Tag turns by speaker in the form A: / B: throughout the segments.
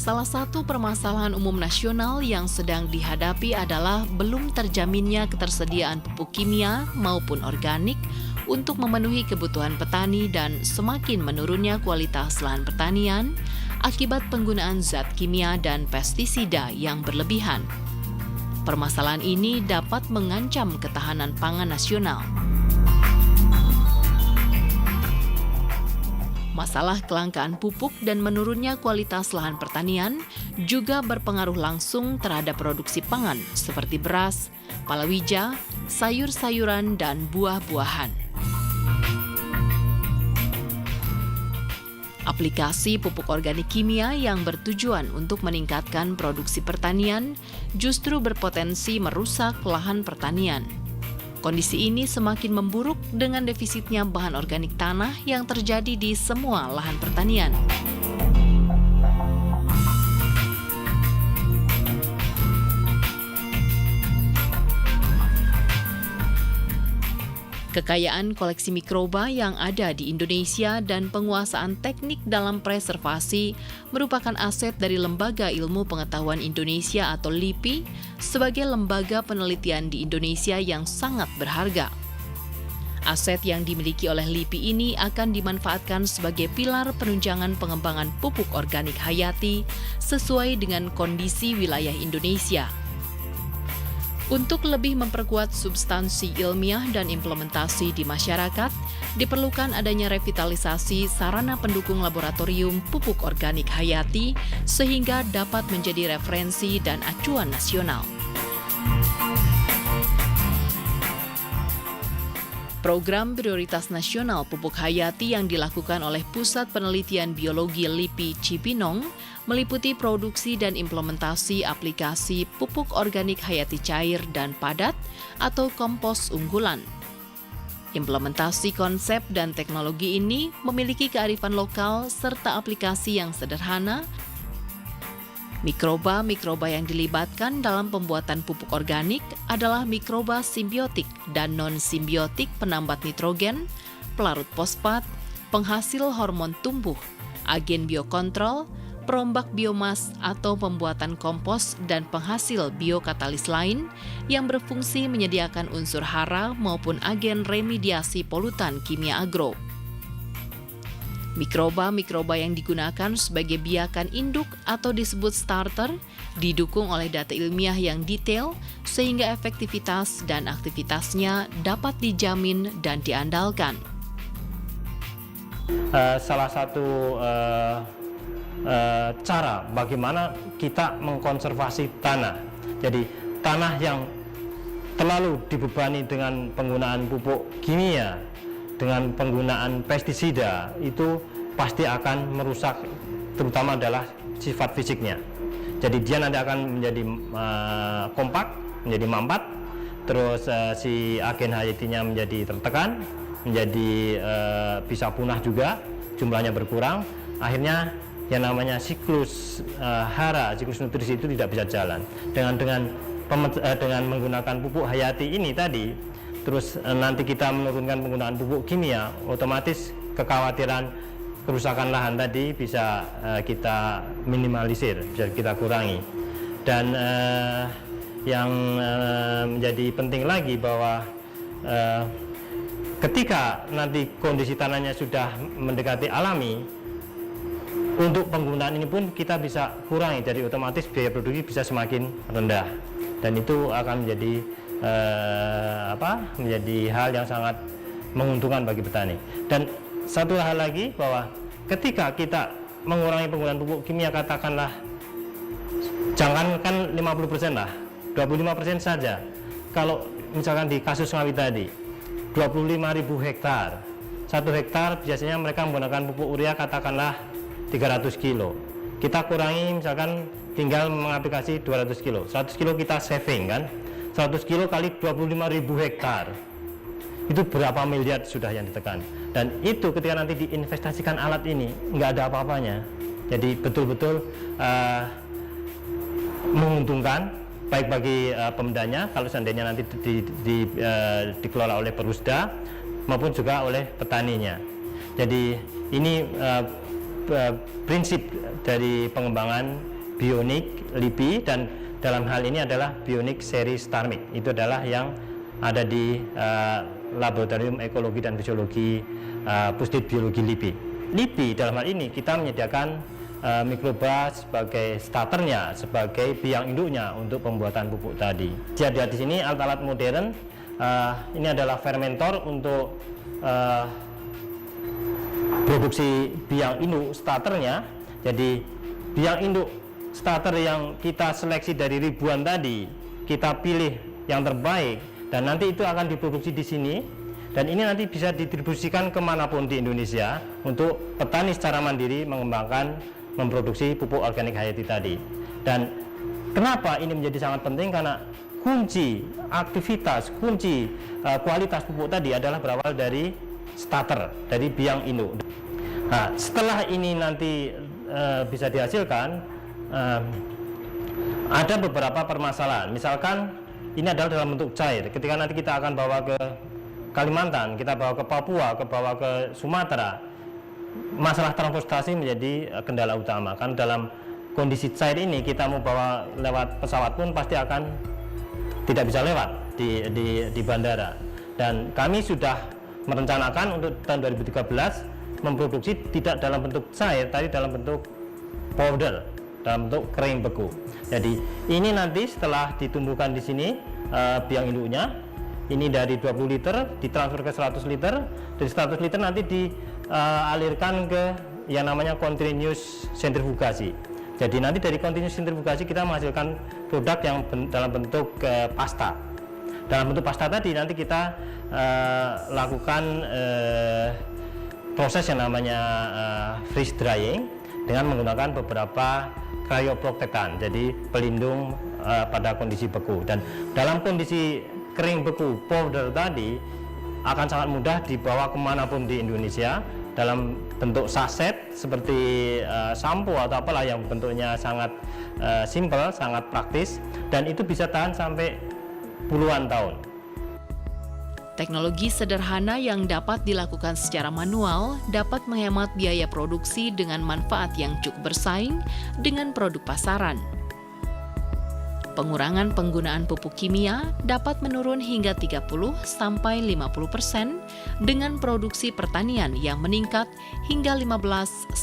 A: Salah satu permasalahan umum nasional yang sedang dihadapi adalah belum terjaminnya ketersediaan pupuk kimia maupun organik untuk memenuhi kebutuhan petani dan semakin menurunnya kualitas lahan pertanian akibat penggunaan zat kimia dan pestisida yang berlebihan. Permasalahan ini dapat mengancam ketahanan pangan nasional. Masalah kelangkaan pupuk dan menurunnya kualitas lahan pertanian juga berpengaruh langsung terhadap produksi pangan seperti beras, palawija, sayur-sayuran, dan buah-buahan. Aplikasi pupuk organik kimia yang bertujuan untuk meningkatkan produksi pertanian justru berpotensi merusak lahan pertanian. Kondisi ini semakin memburuk dengan defisitnya bahan organik tanah yang terjadi di semua lahan pertanian. Kekayaan koleksi mikroba yang ada di Indonesia dan penguasaan teknik dalam preservasi merupakan aset dari Lembaga Ilmu Pengetahuan Indonesia atau LIPI sebagai lembaga penelitian di Indonesia yang sangat berharga. Aset yang dimiliki oleh LIPI ini akan dimanfaatkan sebagai pilar penunjangan pengembangan pupuk organik hayati sesuai dengan kondisi wilayah Indonesia. Untuk lebih memperkuat substansi ilmiah dan implementasi di masyarakat, diperlukan adanya revitalisasi sarana pendukung laboratorium pupuk organik hayati sehingga dapat menjadi referensi dan acuan nasional. Program Prioritas Nasional Pupuk Hayati yang dilakukan oleh Pusat Penelitian Biologi LIPI Cibinong meliputi produksi dan implementasi aplikasi pupuk organik hayati cair dan padat atau kompos unggulan. Implementasi konsep dan teknologi ini memiliki kearifan lokal serta aplikasi yang sederhana. Mikroba-mikroba yang dilibatkan dalam pembuatan pupuk organik adalah mikroba simbiotik dan non-simbiotik penambat nitrogen, pelarut fosfat, penghasil hormon tumbuh, agen biokontrol, perombak biomas atau pembuatan kompos dan penghasil biokatalis lain yang berfungsi menyediakan unsur hara maupun agen remediasi polutan kimia agro. Mikroba-mikroba yang digunakan sebagai biakan induk atau disebut starter didukung oleh data ilmiah yang detail sehingga efektivitas dan aktivitasnya dapat dijamin dan diandalkan.
B: Salah satu cara bagaimana kita mengkonservasi tanah. Jadi tanah yang terlalu dibebani dengan penggunaan pupuk kimia, dengan penggunaan pestisida, itu pasti akan merusak terutama adalah sifat fisiknya. Jadi dia nanti akan menjadi kompak, menjadi mampat, terus si agen hayatinya menjadi tertekan, menjadi bisa punah juga, jumlahnya berkurang, akhirnya yang namanya siklus hara, siklus nutrisi itu tidak bisa jalan. Dengan menggunakan pupuk hayati ini tadi, terus nanti kita menurunkan penggunaan pupuk kimia, otomatis kekhawatiran kerusakan lahan tadi bisa kita minimalisir, bisa kita kurangi. Dan yang menjadi penting lagi bahwa ketika nanti kondisi tanahnya sudah mendekati alami, untuk penggunaan ini pun kita bisa kurangi, jadi otomatis biaya produksi bisa semakin rendah, dan itu akan menjadi menjadi hal yang sangat menguntungkan bagi petani. Dan satu hal lagi, bahwa ketika kita mengurangi penggunaan pupuk kimia, katakanlah jangankan 50% lah, 25% saja. Kalau misalkan di kasus sawit tadi 25.000 hektar, 1 hektar biasanya mereka menggunakan pupuk urea katakanlah 300 kilo. Kita kurangi misalkan tinggal mengaplikasi 200 kilo, 100 kilo kita saving kan, 100 kilo kali 25.000 hektar, itu berapa miliar sudah yang ditekan. Dan itu ketika nanti diinvestasikan alat ini nggak ada apa-apanya, jadi betul-betul menguntungkan baik bagi pemdanya kalau seandainya nanti dikelola oleh Perusda maupun juga oleh petaninya. Jadi ini prinsip dari pengembangan Bionic LIPI, dan dalam hal ini adalah Bionic seri StarMix. Itu adalah yang ada di Laboratorium Ekologi dan Fisiologi Pusdit Biologi LIPI. LIPI dalam hal ini kita menyediakan mikroba sebagai starternya, sebagai biang induknya untuk pembuatan pupuk tadi. Jadi di sini alat-alat modern, ini adalah fermentor untuk produksi biang induk starternya. Jadi biang induk starter yang kita seleksi dari ribuan tadi, kita pilih yang terbaik, dan nanti itu akan diproduksi di sini, dan ini nanti bisa didistribusikan kemanapun di Indonesia untuk petani secara mandiri mengembangkan memproduksi pupuk organik hayati tadi. Dan kenapa ini menjadi sangat penting? Karena kunci aktivitas, kunci kualitas pupuk tadi adalah berawal dari starter, dari biang induk. Nah, setelah ini nanti bisa dihasilkan, ada beberapa permasalahan. Misalkan ini adalah dalam bentuk cair. Ketika nanti kita akan bawa ke Kalimantan, kita bawa ke Papua, bawa ke Sumatera, masalah transportasi menjadi kendala utama. Kan dalam kondisi cair ini, kita mau bawa lewat pesawat pun pasti akan tidak bisa lewat di bandara. Dan kami sudah merencanakan untuk tahun 2013 memproduksi tidak dalam bentuk cair, tapi dalam bentuk powder, dalam bentuk kering beku. Jadi ini nanti setelah ditumbuhkan di sini biang induknya, ini dari 20 liter ditransfer ke 100 liter, dari 100 liter nanti dialirkan ke yang namanya continuous sentrifugasi. Jadi nanti dari continuous sentrifugasi kita menghasilkan produk yang dalam bentuk pasta. Dalam bentuk pasta tadi nanti kita lakukan proses yang namanya freeze drying dengan menggunakan beberapa cryoprotectant, jadi pelindung pada kondisi beku. Dan dalam kondisi kering beku powder tadi akan sangat mudah dibawa kemanapun di Indonesia dalam bentuk saset seperti sampo atau apalah yang bentuknya sangat simple, sangat praktis, dan itu bisa tahan sampai puluhan tahun.
A: Teknologi sederhana yang dapat dilakukan secara manual dapat menghemat biaya produksi dengan manfaat yang cukup bersaing dengan produk pasaran. Pengurangan penggunaan pupuk kimia dapat menurun hingga 30-50% dengan produksi pertanian yang meningkat hingga 15-25%.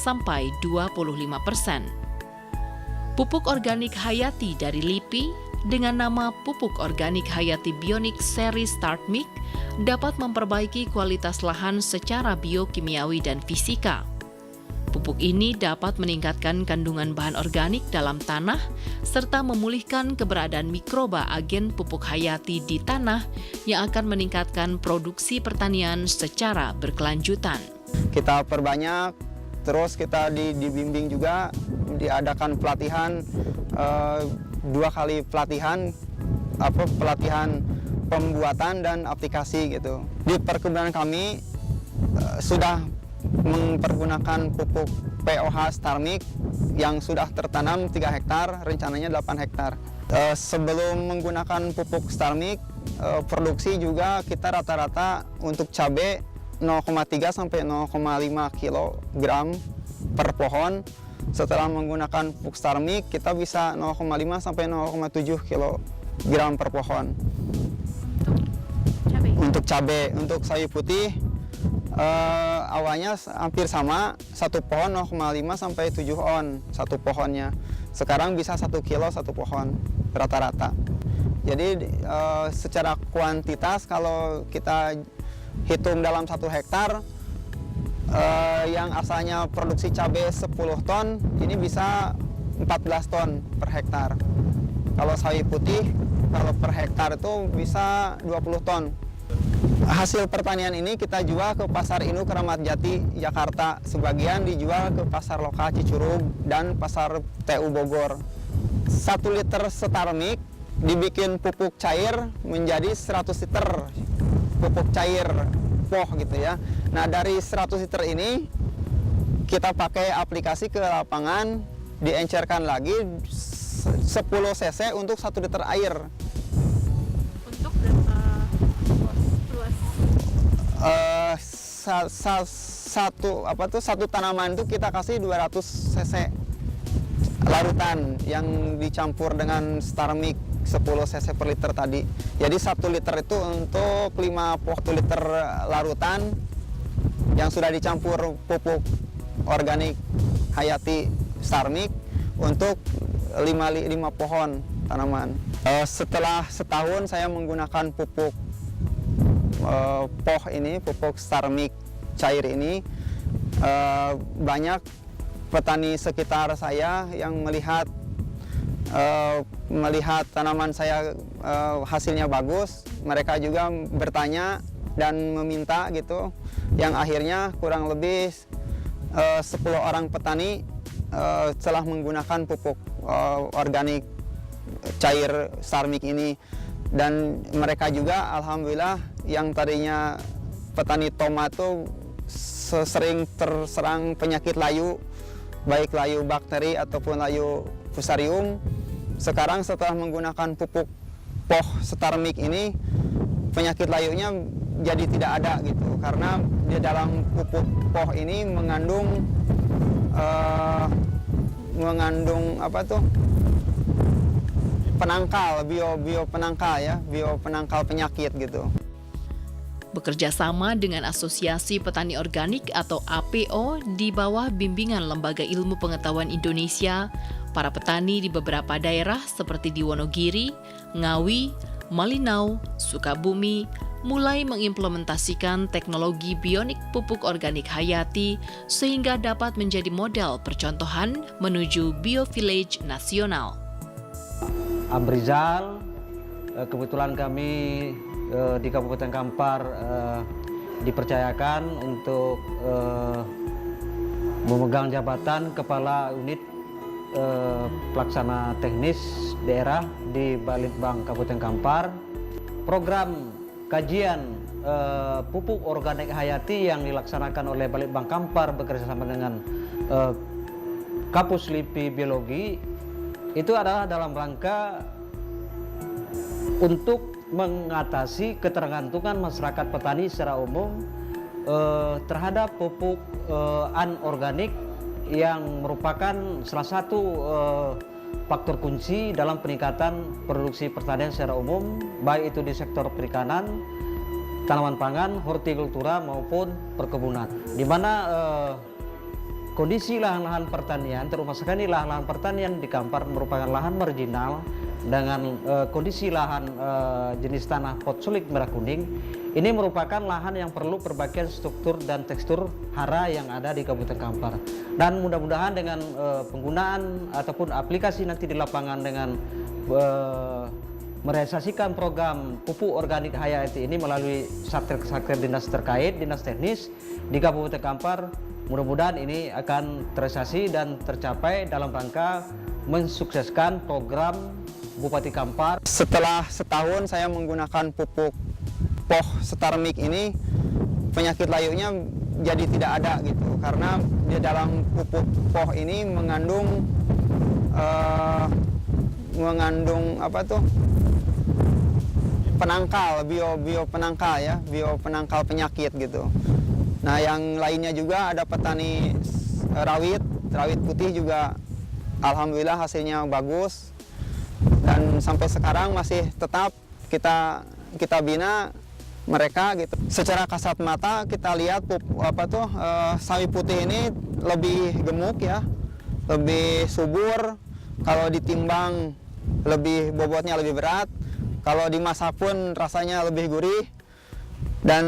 A: Pupuk organik hayati dari LIPI dengan nama Pupuk Organik Hayati Bionic seri StarMix dapat memperbaiki kualitas lahan secara biokimiawi dan fisika. Pupuk ini dapat meningkatkan kandungan bahan organik dalam tanah serta memulihkan keberadaan mikroba agen pupuk hayati di tanah yang akan meningkatkan produksi pertanian secara berkelanjutan.
C: Kita perbanyak, terus kita dibimbing juga, diadakan pelatihan 2 kali pelatihan pembuatan dan aplikasi gitu. Di perkebunan kami sudah mempergunakan pupuk POH StarMix yang sudah tertanam 3 hektar, rencananya 8 hektar. Sebelum menggunakan pupuk StarMix, produksi juga kita rata-rata untuk cabai 0,3 sampai 0,5 kg per pohon. Setelah menggunakan pupuk StarMix, kita bisa 0,5 sampai 0,7 kg per pohon. Untuk cabai, untuk sawi putih awalnya hampir sama, satu pohon 0,5 sampai 7 on satu pohonnya. Sekarang bisa 1 kilo satu pohon rata-rata. Jadi secara kuantitas kalau kita hitung dalam 1 hektar, yang asalnya produksi cabai 10 ton, ini bisa 14 ton per hektar. Kalau sawi putih, kalau per hektar itu bisa 20 ton. Hasil pertanian ini kita jual ke Pasar Induk Kramat Jati, Jakarta. Sebagian dijual ke pasar lokal Cicurug dan pasar TU Bogor. 1 liter StarMix dibikin pupuk cair menjadi 100 liter pupuk cair poh gitu ya. Nah, dari 100 liter ini kita pakai aplikasi ke lapangan, diencerkan lagi 10 cc untuk 1 liter air.
D: Untuk berapa luas?
C: Satu tanaman itu kita kasih 200 cc larutan yang dicampur dengan Starmix 10 cc per liter tadi. Jadi 1 liter itu untuk 1 liter larutan yang sudah dicampur pupuk organik Hayati Starmix untuk 5 pohon tanaman. Setelah setahun saya menggunakan pupuk pupuk Starmix cair ini, banyak petani sekitar saya yang melihat tanaman saya hasilnya bagus. Mereka juga bertanya dan meminta gitu, yang akhirnya kurang lebih 10 orang petani telah menggunakan pupuk organik cair Starmix ini. Dan mereka juga alhamdulillah yang tadinya petani tomat tuh sering terserang penyakit layu, baik layu bakteri ataupun layu fusarium, sekarang setelah menggunakan pupuk POH Starmix ini, penyakit layunya jadi tidak ada gitu, karena di dalam pupuk POH ini mengandung penangkal, penangkal penyakit gitu.
A: Bekerja sama dengan Asosiasi Petani Organik atau APO di bawah bimbingan Lembaga Ilmu Pengetahuan Indonesia, para petani di beberapa daerah seperti di Wonogiri, Ngawi, Malinau, Sukabumi mulai mengimplementasikan teknologi bionik pupuk organik Hayati sehingga dapat menjadi model percontohan menuju biovillage nasional.
E: Abrizal, kebetulan kami di Kabupaten Kampar dipercayakan untuk memegang jabatan Kepala Unit Pelaksana Teknis Daerah di Balitbang Kabupaten Kampar. Program kajian pupuk organik Hayati yang dilaksanakan oleh Balitbang Kampar bekerjasama dengan Kapus LIPI Biologi itu adalah dalam rangka untuk mengatasi ketergantungan masyarakat petani secara umum terhadap pupuk anorganik yang merupakan salah satu faktor kunci dalam peningkatan produksi pertanian secara umum, baik itu di sektor perikanan, tanaman pangan, hortikultura maupun perkebunan, di mana kondisi lahan-lahan pertanian, terutama sekali lahan-lahan pertanian di Kampar merupakan lahan marginal dengan kondisi lahan jenis tanah potsulik merah kuning. Ini merupakan lahan yang perlu perbaikan struktur dan tekstur hara yang ada di Kabupaten Kampar. Dan mudah-mudahan dengan penggunaan ataupun aplikasi nanti di lapangan dengan merealisasikan program pupuk organik Hayati ini melalui satker dinas terkait, dinas teknis di Kabupaten Kampar, mudah-mudahan ini akan terrealisasi dan tercapai dalam rangka mensukseskan program Bupati Kampar.
C: Setelah setahun saya menggunakan pupuk POH Starmix ini, penyakit layunya jadi tidak ada gitu, karena di dalam pupuk POH ini mengandung penangkal, penangkal penyakit gitu. Nah, yang lainnya juga ada petani rawit putih juga alhamdulillah hasilnya bagus, dan sampai sekarang masih tetap kita bina mereka gitu. Secara kasat mata kita lihat sawi putih ini lebih gemuk ya, lebih subur. Kalau ditimbang bobotnya lebih berat. Kalau dimasak pun rasanya lebih gurih, dan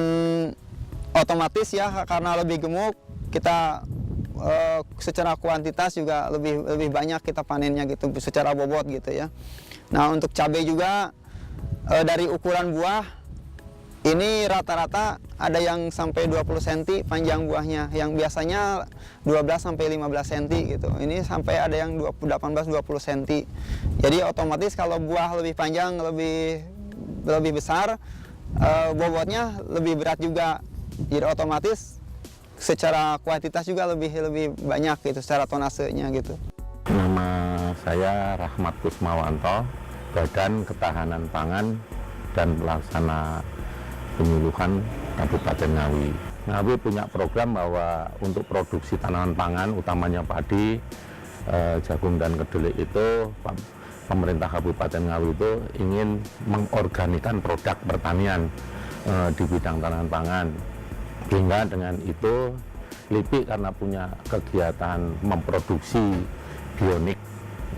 C: otomatis ya karena lebih gemuk kita secara kuantitas juga lebih banyak kita panennya gitu, secara bobot gitu ya. Nah, untuk cabai juga dari ukuran buah ini rata-rata ada yang sampai 20 cm panjang buahnya, yang biasanya 12 sampai 15 cm gitu. Ini sampai ada yang 18-20 cm. Jadi otomatis kalau buah lebih panjang, lebih besar, bobotnya lebih berat juga. Jadi otomatis secara kuantitas juga lebih banyak gitu, secara tonasenya gitu.
F: Nama saya Rahmat Kusmawanto, Badan Ketahanan Pangan dan Pelaksana Penyuluhan Kabupaten Ngawi. Ngawi punya program bahwa untuk produksi tanaman pangan, utamanya padi, jagung dan kedelai itu pemerintah Kabupaten Ngawi itu ingin mengorganikan produk pertanian di bidang tanaman pangan, sehingga dengan itu LIPI karena punya kegiatan memproduksi bionik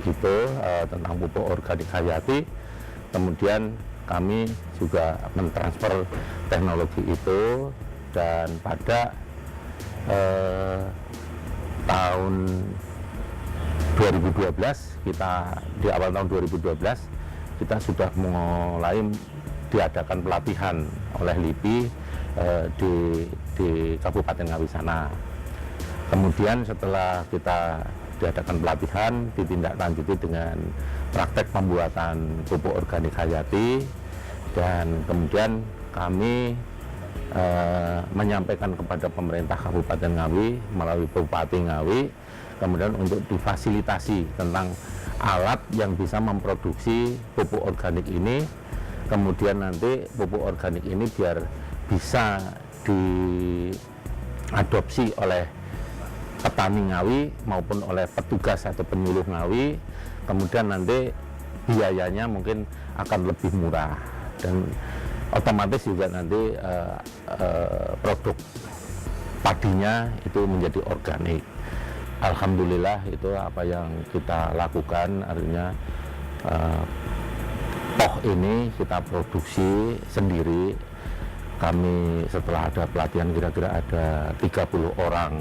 F: itu tentang pupuk organik hayati, kemudian kami juga mentransfer teknologi itu, dan pada tahun 2012 di awal tahun 2012 kita sudah mulai diadakan pelatihan oleh LIPI di Kabupaten Ngawi sana. Kemudian setelah kita diadakan pelatihan, ditindaklanjuti dengan praktek pembuatan pupuk organik hayati, dan kemudian kami menyampaikan kepada pemerintah Kabupaten Ngawi melalui Bupati Ngawi, kemudian untuk difasilitasi tentang alat yang bisa memproduksi pupuk organik ini, kemudian nanti pupuk organik ini biar bisa diadopsi oleh petani Ngawi maupun oleh petugas atau penyuluh Ngawi, kemudian nanti biayanya mungkin akan lebih murah, dan otomatis juga nanti produk padinya itu menjadi organik. Alhamdulillah itu apa yang kita lakukan, artinya POH ini kita produksi sendiri. Kami setelah ada pelatihan kira-kira ada 30 orang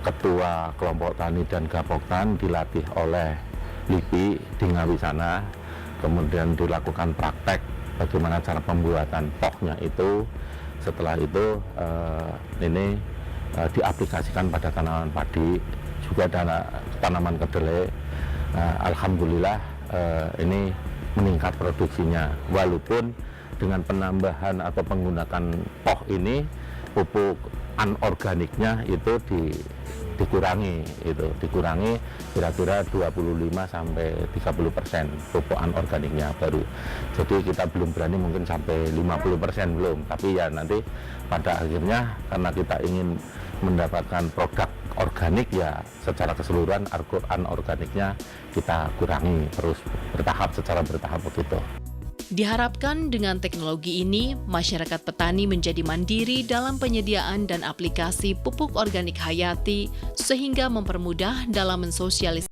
F: ketua kelompok tani dan gapoktan dilatih oleh LIPI di Ngawi sana, kemudian dilakukan praktek bagaimana cara pembuatan POH-nya itu. Setelah itu ini diaplikasikan pada tanaman padi, juga tanaman kedelai. Alhamdulillah ini meningkat produksinya, walaupun dengan penambahan atau penggunaan POH ini pupuk anorganiknya itu dikurangi kira-kira 25-30% pupuk anorganiknya baru. Jadi kita belum berani mungkin sampai 50% belum, tapi ya nanti pada akhirnya karena kita ingin mendapatkan produk organik, ya secara keseluruhan anorganiknya kita kurangi terus secara bertahap begitu.
A: Diharapkan dengan teknologi ini, masyarakat petani menjadi mandiri dalam penyediaan dan aplikasi pupuk organik hayati sehingga mempermudah dalam mensosialisasikan